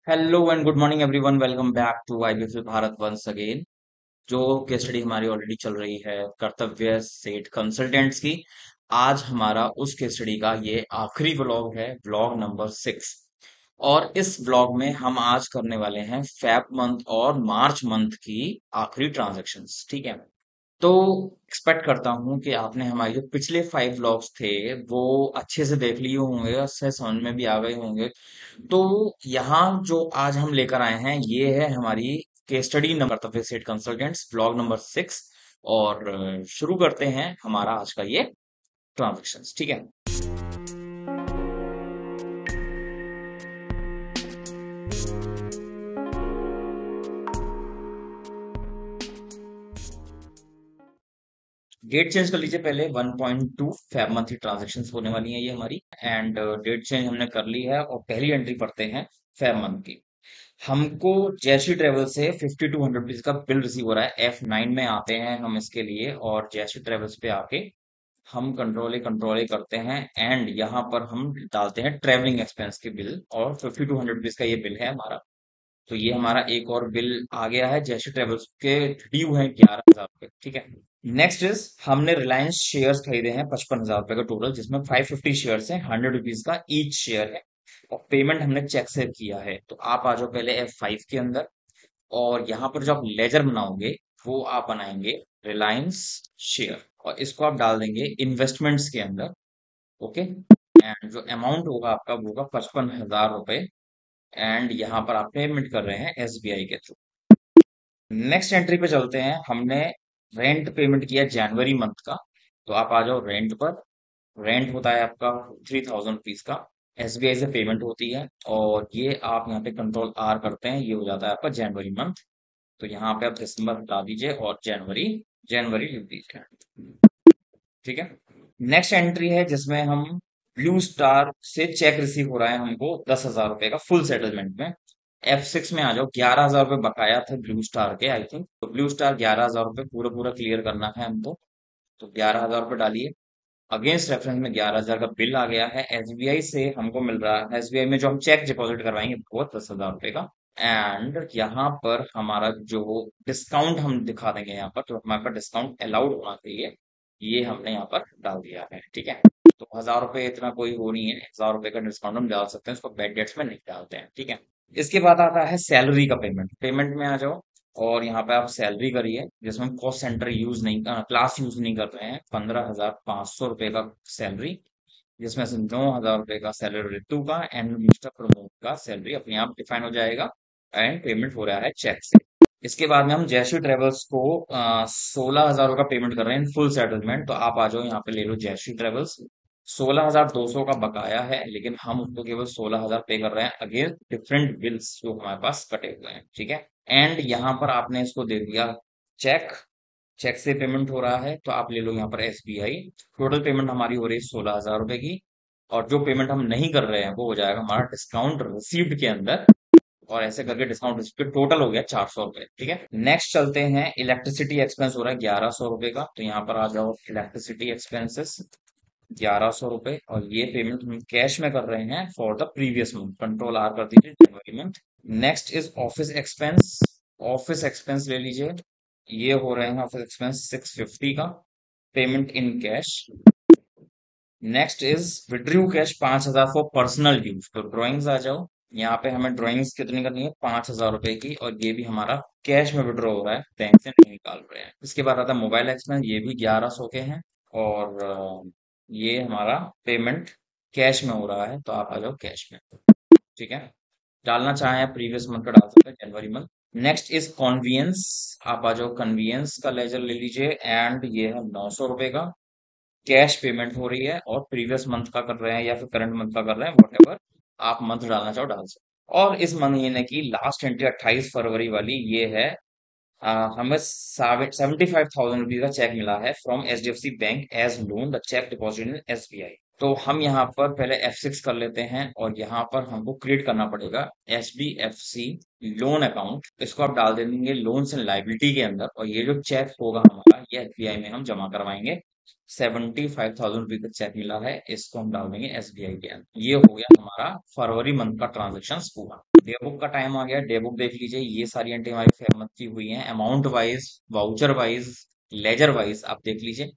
Hello and good morning everyone. Welcome back to IBFL Bharat once again. जो case study हमारी already चल रही है कर्तव्य सेठ कंसल्टेंट्स की। आज हमारा उस केस स्टडी का ये आखिरी व्लॉग है, व्लॉग नंबर 6। और इस व्लॉग में हम आज करने वाले हैं फेब मंथ और मार्च मंथ की आखिरी ट्रांजैक्शंस। ठीक है। तो एक्सपेक्ट करता हूँ कि आपने हमारे जो पिछले 5 व्लॉग्स थे वो अच्छे से देख लिए होंगे, उससे समझ में भी आ गए होंगे। तो यहाँ जो आज हम लेकर आए हैं ये है हमारी केस स्टडी नंबर कर्तव्य सेठ कंसल्टेंट्स ब्लॉग नंबर 6। और शुरू करते हैं हमारा आज का ये ट्रांजेक्शन्स। ठीक है। डेट चेंज कर लीजिए पहले। 1.2 फेब मंथली ट्रांजेक्शन होने वाली है ये हमारी। एंड डेट चेंज हमने कर ली है और पहली एंट्री पढ़ते हैं फेब मंथ की। हमको जयश्री ट्रेवल से 5200 रुपीज का बिल रिसीव हो रहा है। F9 में आते हैं हम इसके लिए और जयश्री ट्रेवल्स पे आके हम कंट्रोल ए करते हैं एंड यहाँ पर हम डालते हैं ट्रेवलिंग एक्सपेंस के बिल और 5200 रुपीज का ये बिल है हमारा। तो ये हमारा एक और बिल आ गया है जयश्री ट्रेवल्स के। ड्यू है 11,000 रुपए। ठीक है। नेक्स्ट इज हमने रिलायंस शेयर्स खरीदे हैं 55,000 रुपए का टोटल, जिसमें 550 शेयर्स है, 100 रुपीज का ईच शेयर है। और पेमेंट हमने चेक से किया है। तो आप आ जाओ पहले F5 के अंदर। और यहाँ पर जो आप लेजर बनाओगे वो आप बनाएंगे रिलायंस शेयर और इसको आप डाल देंगे इन्वेस्टमेंट्स के अंदर। ओके। एंड जो अमाउंट होगा आपका वो होगा 55,000 रुपए। एंड यहाँ पर आप पेमेंट कर रहे हैं SBI के थ्रू। नेक्स्ट एंट्री पे चलते हैं। हमने रेंट पेमेंट किया जनवरी मंथ का। तो आप आ जाओ रेंट पर। रेंट होता है आपका 3,000 रुपीज का। SBI से पेमेंट होती है और ये आप यहाँ पे कंट्रोल R करते हैं, ये हो जाता है आपका जनवरी मंथ। तो यहाँ पे आप दिसंबर हटा दीजिए और जनवरी जनवरी लिख दीजिए। ठीक है। नेक्स्ट एंट्री है जिसमें हम ब्लू स्टार से चेक रिसीव हो रहा है हमको 10,000 रुपए का फुल सेटलमेंट में। F6 में आ जाओ। 11,000 रुपए बकाया थे ब्लू स्टार के आई थिंक। तो ब्लू स्टार 11,000 रुपए पूरा पूरा क्लियर करना है हमको। तो 11,000 रुपए डालिए। अगेंस्ट रेफरेंस में 11,000 का बिल आ गया है। SBI से हमको मिल रहा है, SBI में जो हम चेक डिपॉजिट करवाएंगे वो 10,000 रुपए का। एंड यहाँ पर हमारा जो डिस्काउंट हम दिखा देंगे, यहाँ पर तो हमारे पास डिस्काउंट अलाउड होना चाहिए, ये हमने यहाँ पर डाल दिया है। ठीक है। तो 1,000 रुपए इतना कोई वो नहीं है, 1,000 रुपए का डिस्काउंट हम डाल सकते हैं, उसको बैड डेट्स में नहीं डालते हैं। ठीक है। इसके बाद आता है सैलरी का पेमेंट। पेमेंट में आ जाओ और यहाँ पे आप सैलरी करिए, जिसमें हम कॉस्ट सेंटर यूज नहीं, क्लास यूज नहीं कर रहे हैं। 15,500 रुपए का सैलरी, जिसमें से 9,000 रुपए का सैलरी रितु का एंड मिस्टर प्रमोद का सैलरी अपने आप डिफाइन हो जाएगा। एंड पेमेंट हो रहा है चेक से। इसके बाद में हम जयश्री ट्रेवल्स को 16,000 का पेमेंट कर रहे हैं फुल सेटलमेंट। तो आप आ जाओ यहाँ पे ले लो जयश्री ट्रेवल्स। 16,200 का बकाया है लेकिन हम उसको केवल 16,000 पे कर रहे हैं अगेंस्ट डिफरेंट बिल्स जो हमारे पास कटे हुए हैं। ठीक है। एंड यहाँ पर आपने इसको दे दिया चेक। चेक से पेमेंट हो रहा है तो आप ले लो यहाँ पर SBI। टोटल पेमेंट हमारी हो रही है 16,000 रुपए की। और जो पेमेंट हम नहीं कर रहे हैं वो हो जाएगा हमारा डिस्काउंट रिसीव्ड के अंदर। और ऐसे करके डिस्काउंट रिसीव्ड टोटल हो गया 400 रुपए। ठीक है। नेक्स्ट चलते हैं। इलेक्ट्रिसिटी एक्सपेंस हो रहा है 1,100 रुपए का। तो यहाँ पर आ जाओ इलेक्ट्रिसिटी एक्सपेंसेस 1,100 रुपए। और ये पेमेंट हम कैश में कर रहे हैं for the previous month. Control R कर दीजिए जनवरी month. Next is office expense. Office expense ले लीजिए। ये हो रहे हैं ऑफिस एक्सपेंस 650 का, payment in cash. Next is withdrew cash 5,000 for personal use. तो ड्राइंग्स आ जाओ। यहाँ पे हमें ड्राइंग्स कितनी करनी है, 5,000 रुपए की। और ये भी हमारा कैश में विड्रॉ हो रहा है, बैंक से नहीं निकाल रहे हैं। इसके बाद आता है मोबाइल एक्सपेंस, ये भी 1,100 के हैं। और ये हमारा पेमेंट कैश में हो रहा है तो आप आ जाओ कैश में। ठीक है। डालना चाहें आप प्रीवियस मंथ का डाल सकते हैं, जनवरी मंथ। Next is conveyance. आप आ जाओ कन्वीनियंस का लेजर ले लीजिए। एंड ये है 900 रुपए का। कैश पेमेंट हो रही है और प्रीवियस मंथ का कर रहे हैं या फिर करंट मंथ का कर रहे हैं, वट एवर आप मंथ डालना चाहो डाल सकते। और इस महीने की लास्ट एंट्री 28 फरवरी वाली ये है। हमें 75,000 रुपीज का चेक मिला है from HDFC bank as loan, the cheque deposit in SBI। तो हम यहाँ पर पहले F6 कर लेते हैं और यहाँ पर हमको क्रिएट करना पड़ेगा SBFC लोन अकाउंट। इसको आप डाल देंगे लोन्स एंड लाइबिलिटी के अंदर। और ये जो चेक होगा हमारा ये SBI में हम जमा करवाएंगे 75,000 रुपये का चेक मिला है, इसको हम डाल देंगे एसबीआई के अंदर। ये हो गया हमारा फरवरी मंथ का ट्रांजेक्शन पूरा। डे बुक का टाइम आ गया, डे बुक देख लीजिए, ये सारी एंट्री हमारी फेयर मंथ की हुई है, amount wise, voucher wise, ledger wise आप देख लीजिए।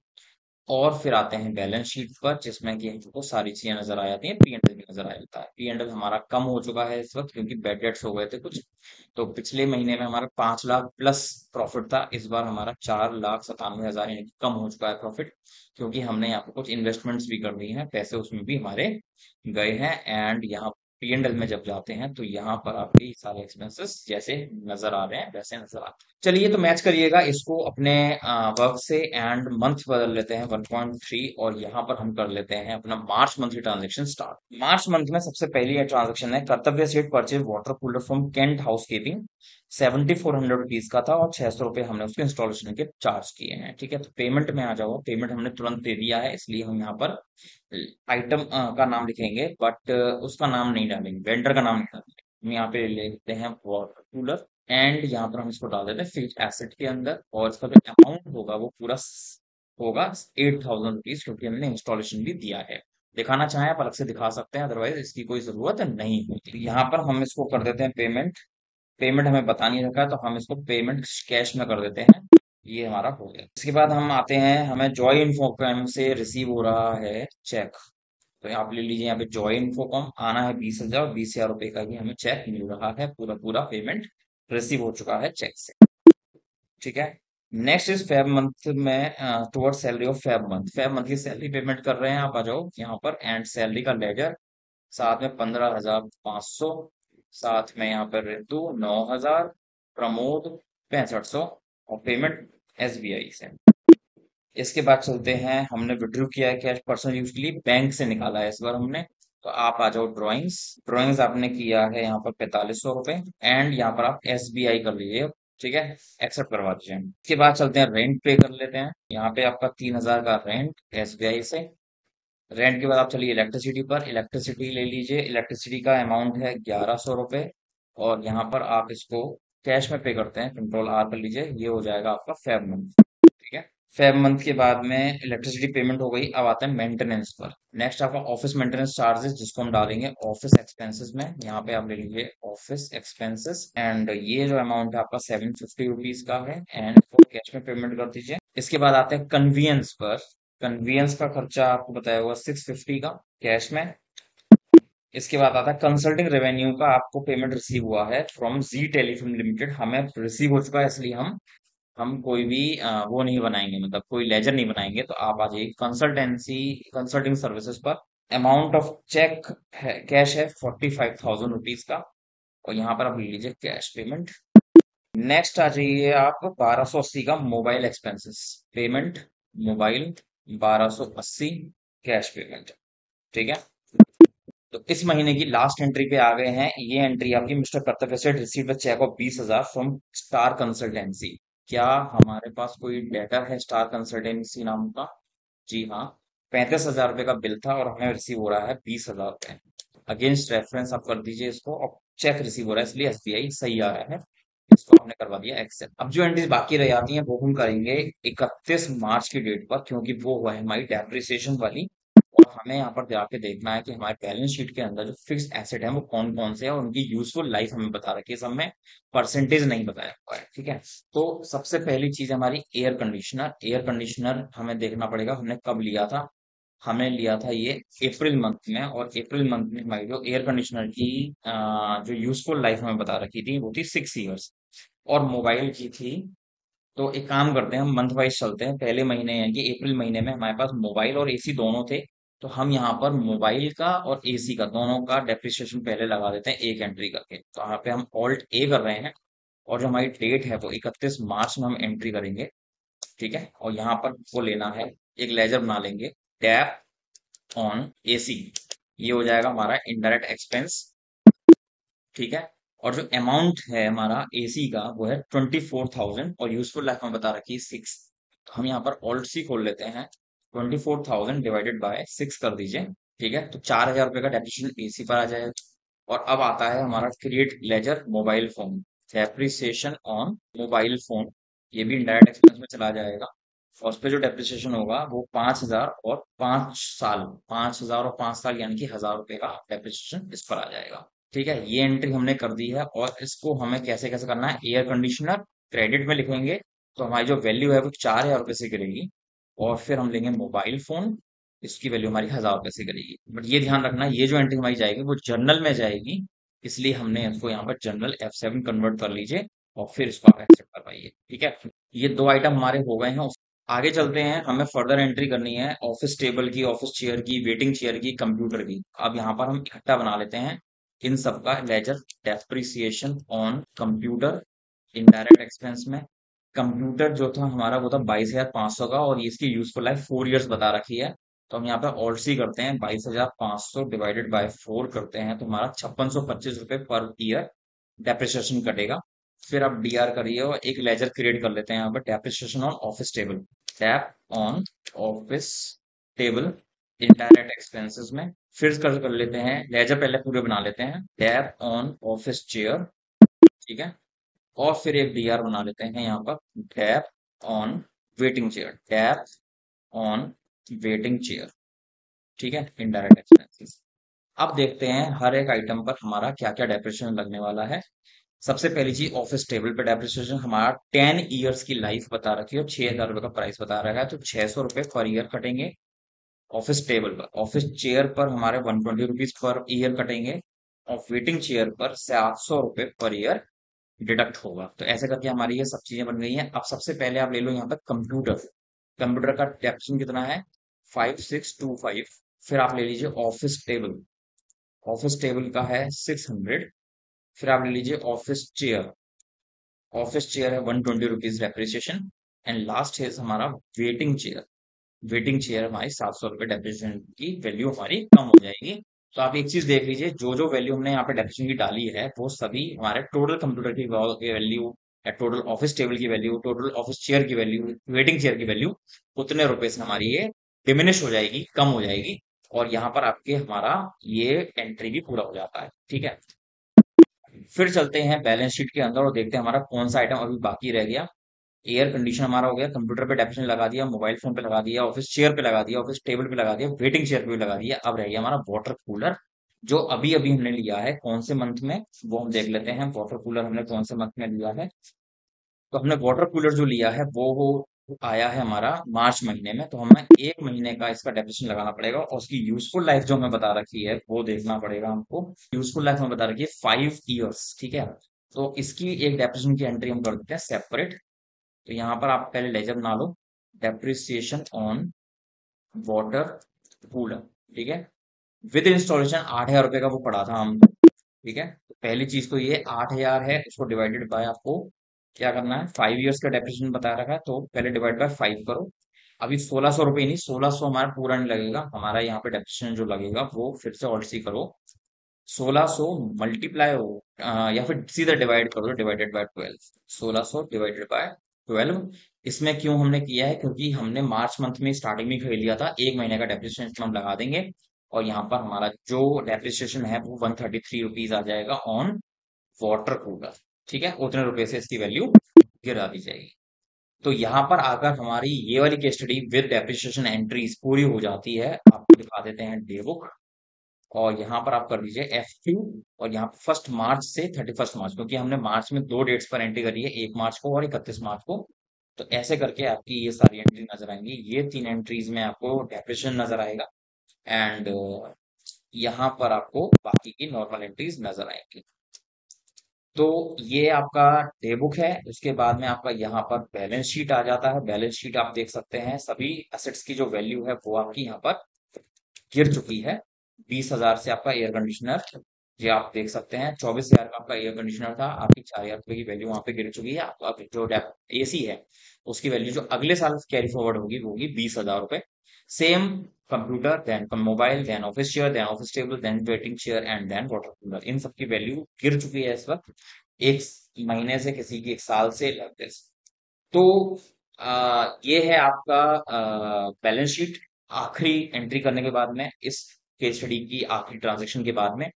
और फिर आते हैं बैलेंस शीट पर, जिसमें कि हमको सारी चीजें नजर आ जाती हैं, पी एंड एल भी नजर आ जाता है। पी एंड एल हमारा कम हो चुका है इस वक्त, क्योंकि बैड डेट्स हो गए थे कुछ। तो पिछले महीने में हमारा 5 लाख प्लस प्रॉफिट था, इस बार हमारा 4,97,000 यानी कि कम हो चुका है प्रॉफिट, क्योंकि हमने यहाँ पे कुछ इन्वेस्टमेंट्स भी कर दी हैं, पैसे उसमें भी हमारे गए हैं। एंड यहाँ पी एंड एल में जब जाते हैं तो यहाँ पर आपके ये सारे एक्सपेंसेस जैसे नजर आ रहे हैं वैसे नजर आते हैं। चलिए तो मैच करिएगा इसको अपने वर्क से, एंड मंथ बदल लेते हैं 1.3, और यहाँ पर हम कर लेते हैं अपना March monthly transaction start. March month में सबसे पहली ये ट्रांजेक्शन है, Kartavya Seth purchase water cooler from Kent housekeeping, 7,400 rupees का था, और 600 रुपये हमने उसके इंस्टॉलेशन के चार्ज किए हैं। ठीक है, तो पेमेंट में आ जाओ, पेमेंट हमने तुरंत दे दिया है, इसलिए हम यहाँ पर आइटम का नाम लिखेंगे, बट उसका नाम नहीं डालेंगे, वेंडर का नाम नहीं डालेंगे। हम यहाँ पे ले लेते हैं वाटर कूलर, एंड यहाँ पर हम इसको डाल देते हैं फिक्स्ड एसेट के अंदर, और इसका जो अमाउंट होगा वो पूरा होगा 8,000 रुपीज, क्योंकि हमने इंस्टॉलेशन भी दिया है। दिखाना चाहें आप अलग से दिखा सकते हैं, अदरवाइज इसकी कोई जरूरत नहीं होती। यहाँ पर हम इसको कर देते हैं पेमेंट। पेमेंट हमें बता नहीं रखा है, तो हम इसको पेमेंट कैश में कर देते हैं। ये हमारा हो गया। इसके बाद हम आते हैं, हमें जॉय इन्फोकॉम से रिसीव हो रहा है चेक। तो आप ले लीजिए, यहाँ पे जॉय इन्फोकॉम आना है 20,000, 20,000 रुपए का ही हमें चेक मिल रहा है, पूरा पूरा पेमेंट रिसीव हो चुका है चेक से। ठीक है, नेक्स्ट इज फेब मंथ में toward salary of Feb month. Feb month की सैलरी पेमेंट कर रहे हैं, आप आ जाओ यहाँ पर, एंड सैलरी का लेजर, साथ में 15,500, साथ में यहाँ पर रितु 9,000, प्रमोद 6500, और पेमेंट एसबीआई से। इसके बाद चलते हैं, हमने विड्रॉ किया है कैश पर्सनल यूज के लिए, बैंक से निकाला है इस बार हमने। तो आप आ जाओ ड्राइंग्स, ड्राइंग्स आपने किया है यहाँ पर 4500 रुपए, एंड यहाँ पर आप एसबीआई कर लीजिए। ठीक है, एक्सेप्ट करवा दीजिए। इसके बाद चलते हैं, रेंट पे कर लेते हैं। यहाँ पे आपका 3,000 का रेंट एसबीआई से। रेंट के बाद आप चलिए इलेक्ट्रिसिटी पर, इलेक्ट्रिसिटी ले लीजिए। इलेक्ट्रिसिटी का अमाउंट है 1,100 रुपए, और यहाँ पर आप इसको कैश में पे करते हैं, कंट्रोल आर कर लीजिए, ये हो जाएगा आपका फेब मंथ। ठीक है, फेब मंथ के बाद में इलेक्ट्रिसिटी पेमेंट हो गई, अब आता है मेंटेनेंस पर। नेक्स्ट आपका ऑफिस मेंटेनेंस चार्जेस, जिसको हम डालेंगे ऑफिस एक्सपेंसेस में। यहाँ पे आप ले लीजिए ऑफिस एक्सपेंसेस, एंड ये जो अमाउंट है आपका 750 रुपीज का है, एंड इसको कैश में पेमेंट कर दीजिए। इसके बाद आते हैं कन्वीनियंस पर। कन्वीनियंस का खर्चा आपको बताया हुआ 650 का कैश में। इसके बाद आता है कंसल्टिंग रेवेन्यू का, आपको पेमेंट रिसीव हुआ है फ्रॉम जी टेलीफिल्म लिमिटेड, हमें रिसीव हो चुका है, इसलिए हम कोई भी वो नहीं बनाएंगे, मतलब कोई लेजर नहीं बनाएंगे। तो आप आ जाइए कंसल्टेंसी, कंसल्टिंग सर्विसेज पर। अमाउंट ऑफ चेक है, कैश है 45,000 रुपीज का, और यहाँ पर आप ले लीजिए कैश पेमेंट। नेक्स्ट आ जाइए आप 1,280 का mobile expenses payment, mobile 1,280 cash payment. ठीक है, तो इस महीने की लास्ट एंट्री पे आ गए हैं। ये एंट्री आपकी, मिस्टर कर्तव्य से receive cheque of 20,000 from star consultancy. क्या हमारे पास कोई डेटा है स्टार कंसल्टेंसी नाम का? जी हाँ, 35,000 रुपए का बिल था, और हमें रिसीव हो रहा है 20,000 रुपए। अगेंस्ट रेफरेंस आप कर दीजिए इसको, और चेक रिसीव हो रहा है, इसलिए एसबीआई सही आ रहा है, इसको हमने करवा दिया एक्सेप्ट। अब जो एंट्रीज बाकी रह जाती हैं वो हम करेंगे 31 मार्च की डेट पर, क्योंकि वो हुआ है हमारी डेप्रिसिएशन वाली। और हमें यहाँ पर जाके देखना है कि हमारे बैलेंस शीट के अंदर जो फिक्स्ड एसेट है वो कौन कौन से हैं, और उनकी यूजफुल लाइफ हमें बता रखी है, सब में परसेंटेज नहीं बताया हुआ है। ठीक है, तो सबसे पहली चीज हमारी एयर कंडीशनर। एयर कंडीशनर हमें देखना पड़ेगा हमने कब लिया था। हमने लिया था ये अप्रैल मंथ में, और अप्रैल मंथ में हमारी जो एयर कंडीशनर की जो यूजफुल लाइफ हमें बता रखी थी वो थी 6 इयर्स, और मोबाइल की थी। तो एक काम करते हैं, हम मंथ वाइज चलते हैं। पहले महीने यानी कि अप्रैल महीने में हमारे पास मोबाइल और एसी दोनों थे, तो हम यहाँ पर मोबाइल का और एसी का दोनों का डेप्रिसिएशन पहले लगा देते हैं एक एंट्री करके। तो यहाँ पे हम ऑल्ट ए कर रहे हैं, और जो हमारी डेट है वो 31 मार्च में हम एंट्री करेंगे। ठीक है, और यहाँ पर वो लेना है, एक लेजर बना लेंगे, टैप ऑन एसी, ये हो जाएगा हमारा इनडायरेक्ट एक्सपेंस। ठीक है, और जो अमाउंट है हमारा एसी का वो है 24,000, और यूजफुल लाइफ में बता रखी है 6। तो हम यहाँ पर ऑल्ट सी खोल लेते हैं, 24,000 डिवाइडेड बाय 6 कर दीजिए। ठीक है, तो 4,000 रुपए का डेप्रिसिएशन एसी पर आ जाएगा। और अब आता है हमारा create ledger mobile phone, depreciation on mobile phone, ये भी इनडायरेक्ट एक्सपेंस में चला जाएगा। और उस पे जो डेप्रिसिएशन होगा वो 5,000 और 5 साल, 5,000 और 5 साल यानी कि 1,000 रुपए का डेप्रिसिएशन इस पर आ जाएगा। ठीक है, ये एंट्री हमने कर दी है और इसको हमें कैसे कैसे करना है, एयर कंडीशनर क्रेडिट में लिखेंगे तो हमारी जो वैल्यू है वो 4,000 रुपए से गिरेगी। और फिर हम लेंगे मोबाइल फोन, इसकी वैल्यू हमारी 1,000 रुपए से गिरेगी। बट ये ध्यान रखना, ये जो एंट्री हमारी जाएगी वो जर्नल में जाएगी, इसलिए हमने इसको यहाँ पर जनरल F7 कन्वर्ट कर लीजिए और फिर इसको आप एक्सेप्ट करवाइए। ठीक है, ये दो आइटम हमारे हो गए हैं। आगे चलते हैं, हमें फर्दर एंट्री करनी है ऑफिस टेबल की, ऑफिस चेयर की, वेटिंग चेयर की, कंप्यूटर की। अब यहाँ पर हम इकट्ठा बना लेते हैं इन सबका ledger. Depreciation on computer indirect expense में, कंप्यूटर जो था हमारा वो था 22,500 का और इसकी यूजफुल लाइफ 4 इयर्स बता रखी है। तो हम यहाँ पे ऑल्ट सी करते हैं, 22,500 डिवाइडेड बाय 4 करते हैं तो हमारा 5625 रुपए पर ईयर डेप्रिसिएशन कटेगा। फिर आप डीआर करिए और एक लेजर क्रिएट कर लेते हैं यहाँ पर, depreciation on office table. Tap on office table indirect expenses में, फिर कर लेते हैं लेजर, पहले पूरे बना लेते हैं, टैप ऑन ऑफिस चेयर। ठीक है, और फिर एक डीआर बना लेते हैं यहाँ पर, tap on waiting chair, tap on waiting chair. ठीक है, इनडायरेक्ट एक्सपेंसेस। अब देखते हैं हर एक आइटम पर हमारा क्या क्या डेप्रिसिएशन लगने वाला है। सबसे पहली चीज, ऑफिस टेबल पे डेप्रिसिएशन हमारा 10 इयर्स की लाइफ बता रखी है और 6,000 रुपए का प्राइस बता रखा है, तो 600 रुपए पर ईयर कटेंगे ऑफिस टेबल पर। ऑफिस चेयर पर हमारे 120 रुपीज पर ईयर कटेंगे और वेटिंग चेयर पर 700 रुपए पर ईयर डिडक्ट होगा। तो ऐसे करके हमारी ये सब चीजें बन गई हैं। अब सबसे पहले आप ले लो यहाँ पर कंप्यूटर। कंप्यूटर का डेप्रिसिएशन कितना है, 5625। फिर आप ले लीजिए ऑफिस टेबल, ऑफिस टेबल का है 600। फिर आप ले लीजिए ऑफिस चेयर, ऑफिस चेयर है 120 रुपीज डेप्रिसिएशन। एंड लास्ट है हमारा वेटिंग चेयर, वेटिंग चेयर हमारी 700 रुपए डेप्रिसिएशन की वैल्यू हमारी कम हो जाएगी। तो आप एक चीज देख लीजिए, जो जो वैल्यू हमने यहाँ पे डेप्रिसिएशन की डाली है वो सभी हमारे टोटल कंप्यूटर की वैल्यू या टोटल ऑफिस टेबल की वैल्यू, टोटल ऑफिस चेयर की वैल्यू, वेटिंग चेयर की वैल्यू उतने रुपए से हमारी ये डिमिनिश हो जाएगी, कम हो जाएगी। और यहाँ पर आपके हमारा ये एंट्री भी पूरा हो जाता है। ठीक है, फिर चलते हैं बैलेंस शीट के अंदर और देखते हैं हमारा कौन सा आइटम अभी बाकी रह गया। एयर कंडीशन हमारा हो गया, कंप्यूटर पे डेप्रिसिएशन लगा दिया, मोबाइल फोन पे लगा दिया, ऑफिस चेयर पे लगा दिया, ऑफिस टेबल पे लगा दिया, वेटिंग चेयर पे भी लगा दिया। अब रह गया हमारा वाटर कूलर, जो अभी अभी हमने लिया है। कौन से मंथ में, वो हम देख लेते हैं। वाटर कूलर हमने कौन से मंथ में लिया है, तो हमने वाटर कूलर जो लिया है वो आया है हमारा मार्च महीने में। तो हमें 1 महीने का इसका डेप्रिसिएशन लगाना पड़ेगा और उसकी यूजफुल लाइफ जो हमें बता रखी है वो देखना पड़ेगा हमको। यूजफुल लाइफ हमें बता रखी है 5 इयर्स। ठीक है, तो इसकी एक डेप्रिसिएशन की एंट्री हम कर देते हैं सेपरेट। तो यहाँ पर आप पहले लेजर बना लो, डेप्रिसिएशन ऑन वाटर कूलर। ठीक है, विद इंस्टॉलेशन 8,000 रुपए का वो पड़ा था हमको। ठीक है, तो पहली चीज तो ये 8,000 है, उसको डिवाइडेड बाय आपको क्या करना है, 5 इयर्स का डेप्रिसिएशन बता रखा है तो पहले डिवाइड बाय 5 करो। अभी 1,600 रुपये नहीं, 1,600 हमारा पूरा नहीं लगेगा, हमारा यहाँ पे डेप्रिसिएशन जो लगेगा वो फिर से ऑल्ट सी करो। 1,600 मल्टीप्लाई हो या फिर सीधा डिवाइड कर दो, डिवाइडेड बाय 12। 1,600 divided by 12। इसमें क्यों हमने किया है, क्योंकि हमने मार्च मंथ में स्टार्टिंग में खरीद लिया था। 1 महीने का डेप्रिसिएशन हम लगा देंगे और यहाँ पर हमारा जो डेप्रिसिएशन है वो 133 रुपीज आ जाएगा ऑन वाटर कूलर। ठीक है, उतने रुपए से इसकी वैल्यू गिरा दी जाएगी। तो यहाँ पर आकर हमारी ये वाली case study with depreciation entries पूरी हो जाती है। आपको दिखा देते हैं डे बुक और यहाँ पर आप कर दीजिए F2 और यहाँ 1 मार्च से 31 मार्च, क्योंकि हमने मार्च में दो डेट्स पर एंट्री करी है, 1 मार्च को और 31 मार्च को। तो ऐसे करके आपकी ये सारी एंट्री नजर आएंगी। ये 3 एंट्रीज में आपको डेप्रिसिएशन नजर आएगा एंड यहाँ पर आपको बाकी की नॉर्मल एंट्रीज नजर आएंगी। तो ये आपका डे बुक है। उसके बाद में आपका यहाँ पर बैलेंस शीट आ जाता है। बैलेंस शीट आप देख सकते हैं, सभी एसेट्स की जो वैल्यू है वो आपकी यहाँ पर गिर चुकी है। 20,000 से आपका एयर कंडीशनर, ये आप देख सकते हैं, 24,000 का आपका एयर कंडीशनर था, आपकी 4,000 रुपए की वैल्यू वहां पे गिर चुकी है। आपका अब जो एसी है उसकी वैल्यू जो अगले साल कैरी फॉरवर्ड होगी वो होगी 20,000 रुपए। Same computer, then mobile, then office chair, then office table, then waiting chair and then water cooler, इन सब की वैल्यू गिर चुकी है इस वक्त, एक महीने से, किसी की 1 साल से लगते। तो ये है आपका बैलेंस शीट। आखिरी एंट्री करने के बाद में, इस केस स्टडी की आखिरी ट्रांजेक्शन के बाद में,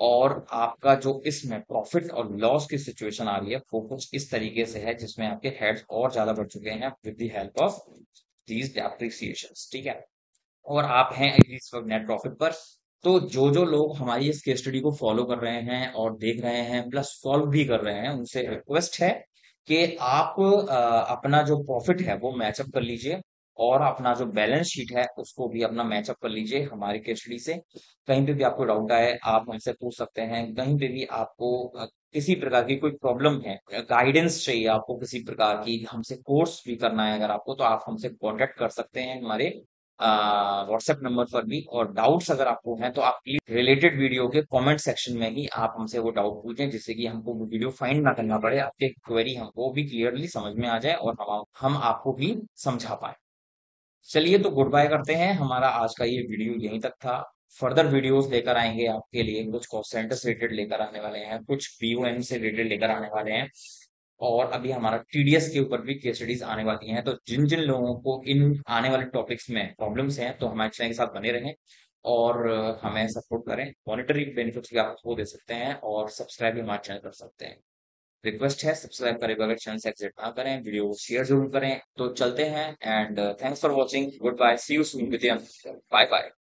और आपका जो इसमें प्रॉफिट और लॉस की सिचुएशन आ रही है वो कुछ इस तरीके से है जिसमें आपके हेड्स और ज्यादा बढ़ चुके हैं with the help of these depreciations, ठीक है। और आप हैं इस वक्त नेट प्रॉफिट पर। तो जो जो लोग हमारी इस केस स्टडी को फॉलो कर रहे हैं और देख रहे हैं प्लस सॉल्व भी कर रहे हैं, उनसे रिक्वेस्ट है कि आप अपना जो प्रॉफिट है वो मैचअप कर लीजिए और अपना जो बैलेंस शीट है उसको भी अपना मैचअप कर लीजिए हमारी केस स्टडी से। कहीं पे भी आपको डाउट आए आप हमसे पूछ सकते हैं, कहीं पे भी आपको किसी प्रकार की कोई प्रॉब्लम है, गाइडेंस चाहिए आपको किसी प्रकार की, हमसे कोर्स भी करना है अगर आपको, तो आप हमसे कांटेक्ट कर सकते हैं हमारे व्हाट्सएप नंबर पर भी। और डाउट्स अगर आपको हैं तो आप प्लीज रिलेटेड वीडियो के कमेंट सेक्शन में ही आप हमसे वो डाउट पूछें, जिससे कि हमको वो वीडियो फाइंड ना करना पड़े, आपके क्वेरी हमको भी क्लियरली समझ में आ जाए और हम आपको भी समझा पाए। चलिए तो गुड बाय करते हैं, हमारा आज का ये वीडियो यहीं तक था। फर्दर वीडियोस लेकर आएंगे आपके लिए, कुछ कॉस्ट सेंटर से रिलेटेड लेकर आने वाले हैं, कुछ बीओएम से रिलेटेड लेकर आने वाले हैं, और अभी हमारा टीडीएस के ऊपर भी केस स्टडीज आने वाली हैं। तो जिन जिन लोगों को इन आने वाले टॉपिक्स में प्रॉब्लम्स हैं तो हमारे चैनल के साथ बने रहें और हमें सपोर्ट करें। मॉनिटरी बेनिफिट्स भी आप वो दे सकते हैं और सब्सक्राइब भी हमारे चैनल कर सकते हैं। रिक्वेस्ट है सब्सक्राइब करें, अगर चैनल से एग्जिट ना करें, वीडियो को शेयर जरूर करें। तो चलते हैं and thanks for watching, goodbye, see you soon, bye bye.